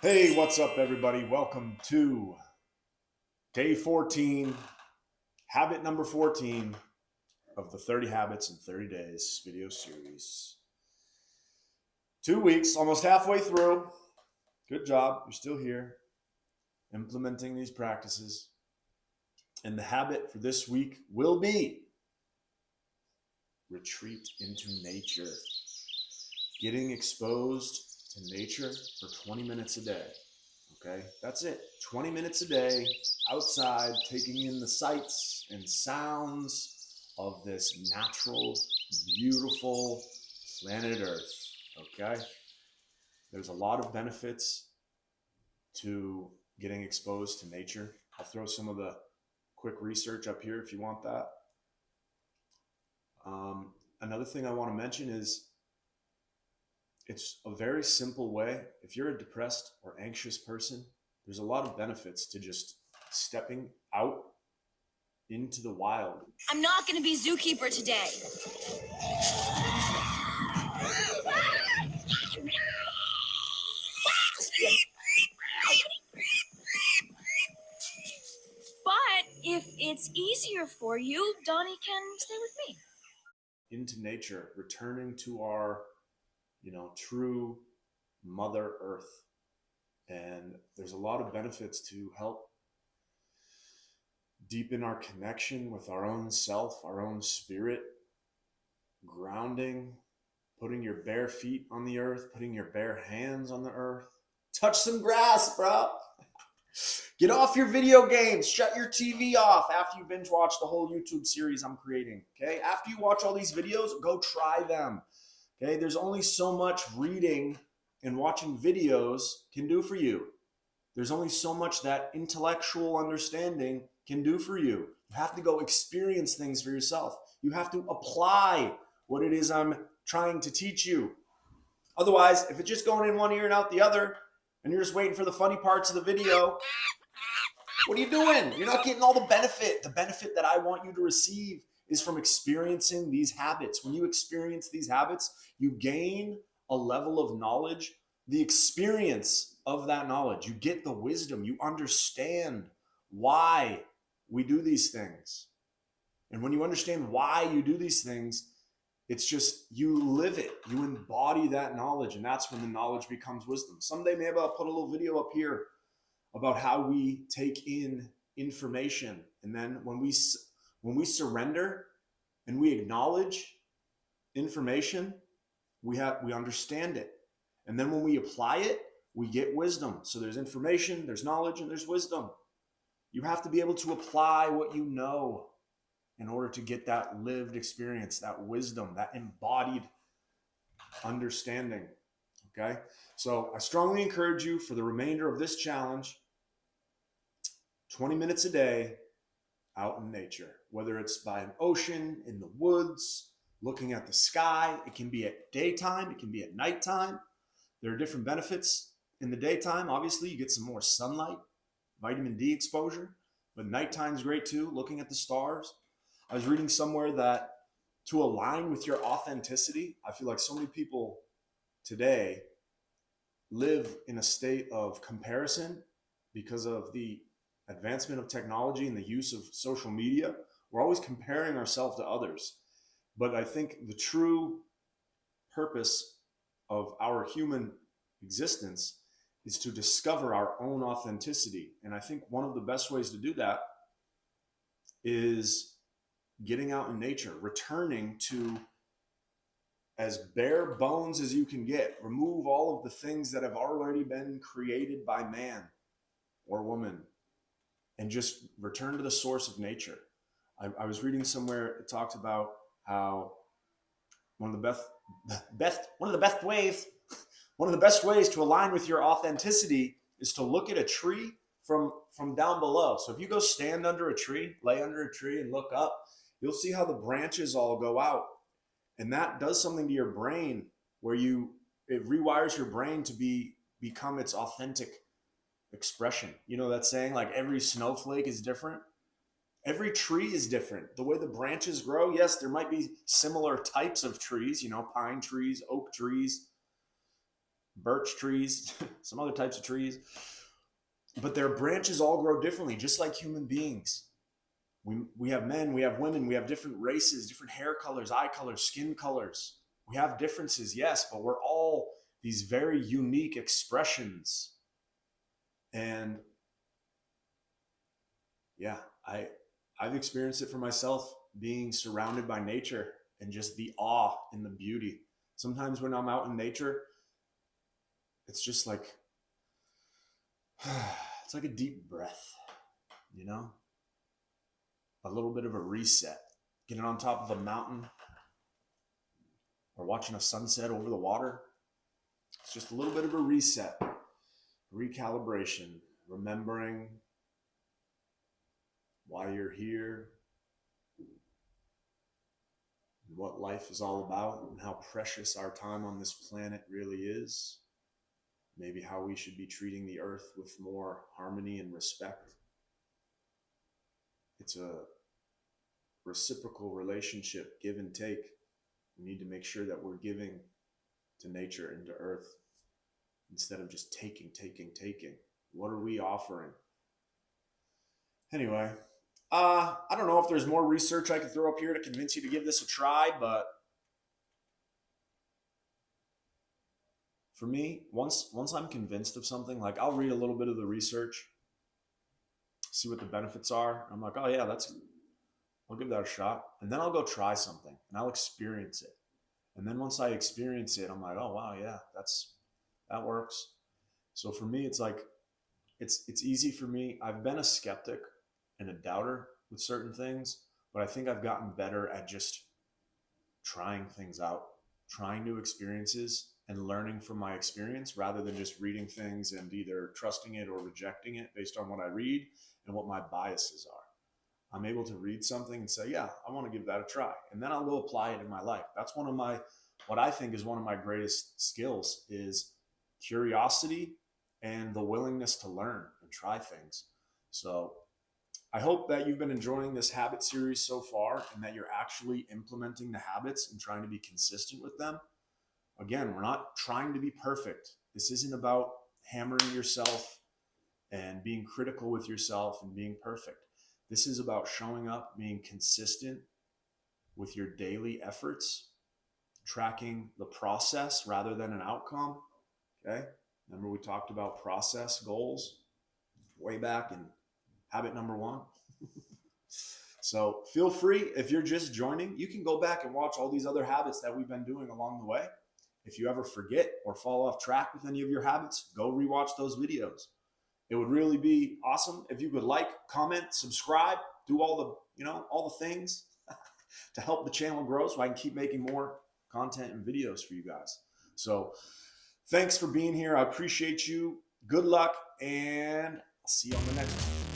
Hey, what's up, everybody? Welcome to day 14, habit number 14 of the 30 Habits in 30 Days video series. 2 weeks, almost halfway through. Good job. You're still here implementing these practices. And the habit for this week will be retreat into nature. Getting exposed to nature for 20 minutes a day. Okay, that's it. 20 minutes a day outside, taking in the sights and sounds of this natural, beautiful planet Earth. Okay, there's a lot of benefits to getting exposed to nature. I'll throw some of the quick research up here if you want that. Another thing I want to mention is it's a very simple way. If you're a depressed or anxious person, there's a lot of benefits to just stepping out into the wild. I'm not going to be zookeeper today. But if it's easier for you, Donnie can stay with me. Into nature, returning to our, true Mother Earth. And there's a lot of benefits to help deepen our connection with our own self, our own spirit, grounding, putting your bare feet on the earth, putting your bare hands on the earth. Touch some grass, bro. Get off your video games. Shut your TV off after you binge watch the whole YouTube series I'm creating. Okay? After you watch all these videos, go try them. Okay? There's only so much reading and watching videos can do for you. There's only so much that intellectual understanding can do for you. You have to go experience things for yourself. You have to apply what it is I'm trying to teach you. Otherwise, if it's just going in one ear and out the other, and you're just waiting for the funny parts of the video, what are you doing? You're not getting all the benefit. The benefit that I want you to receive is from experiencing these habits. When you experience these habits, you gain a level of knowledge, the experience of that knowledge. You get the wisdom. You understand why we do these things. And when you understand why you do these things, it's just you live it. You embody that knowledge, and that's when the knowledge becomes wisdom. Someday maybe I'll put a little video up here about how we take in information, and then when we surrender and we acknowledge information, we understand it, and then when we apply it, we get wisdom. So there's information, there's knowledge, and there's wisdom. You have to be able to apply what you know in order to get that lived experience, that wisdom, that embodied understanding. Okay, so I strongly encourage you for the remainder of this challenge, 20 minutes a day out in nature, whether it's by an ocean, in the woods, looking at the sky. It can be at daytime, it can be at nighttime. There are different benefits. In the daytime, obviously, you get some more sunlight, vitamin D exposure, but nighttime is great too, looking at the stars. I was reading somewhere that to align with your authenticity, I feel like so many people today live in a state of comparison because of the advancement of technology and the use of social media. We're always comparing ourselves to others. But I think the true purpose of our human existence is to discover our own authenticity. And I think one of the best ways to do that is getting out in nature, returning to as bare bones as you can get. Remove all of the things that have already been created by man or woman, and just return to the source of nature. I was reading somewhere, it talked about how one of the best ways to align with your authenticity is to look at a tree from down below. So if you go stand under a tree, lay under a tree and look up, you'll see how the branches all go out. And that does something to your brain where it rewires your brain to become its authentic expression. You know that saying, like every snowflake is different? Every tree is different. The way the branches grow, yes, there might be similar types of trees, pine trees, oak trees, birch trees, some other types of trees. But their branches all grow differently, just like human beings. We have men, we have women, we have different races, different hair colors, eye colors, skin colors. We have differences, yes, but we're all these very unique expressions. And yeah, I've experienced it for myself, being surrounded by nature and just the awe and the beauty. Sometimes when I'm out in nature, it's just like, it's like a deep breath, you know? A little bit of a reset. Getting on top of a mountain or watching a sunset over the water. It's just a little bit of a reset, recalibration, remembering why you're here, and what life is all about, and how precious our time on this planet really is. Maybe how we should be treating the earth with more harmony and respect. It's a reciprocal relationship, give and take. We need to make sure that we're giving to nature and to earth instead of just taking. What are we offering? Anyway, I don't know if there's more research I could throw up here to convince you to give this a try, but for me, once I'm convinced of something, like I'll read a little bit of the research, see what the benefits are. I'm like, oh yeah, I'll give that a shot. And then I'll go try something and I'll experience it. And then once I experience it, I'm like, oh wow, yeah, that works. So for me, it's like, it's easy for me. I've been a skeptic and a doubter with certain things, but I think I've gotten better at just trying things out, trying new experiences and learning from my experience rather than just reading things and either trusting it or rejecting it based on what I read and what my biases are. I'm able to read something and say, yeah, I want to give that a try. And then I'll go apply it in my life. That's what I think is one of my greatest skills is curiosity and the willingness to learn and try things. So I hope that you've been enjoying this habit series so far and that you're actually implementing the habits and trying to be consistent with them. Again, we're not trying to be perfect. This isn't about hammering yourself and being critical with yourself and being perfect. This is about showing up, being consistent with your daily efforts, tracking the process rather than an outcome. Okay? Remember we talked about process goals way back in habit number 1. So feel free, if you're just joining, you can go back and watch all these other habits that we've been doing along the way. If you ever forget or fall off track with any of your habits, go rewatch those videos. It would really be awesome if you could like, comment, subscribe, do all the things to help the channel grow so I can keep making more content and videos for you guys. So thanks for being here. I appreciate you. Good luck, and I'll see you on the next one.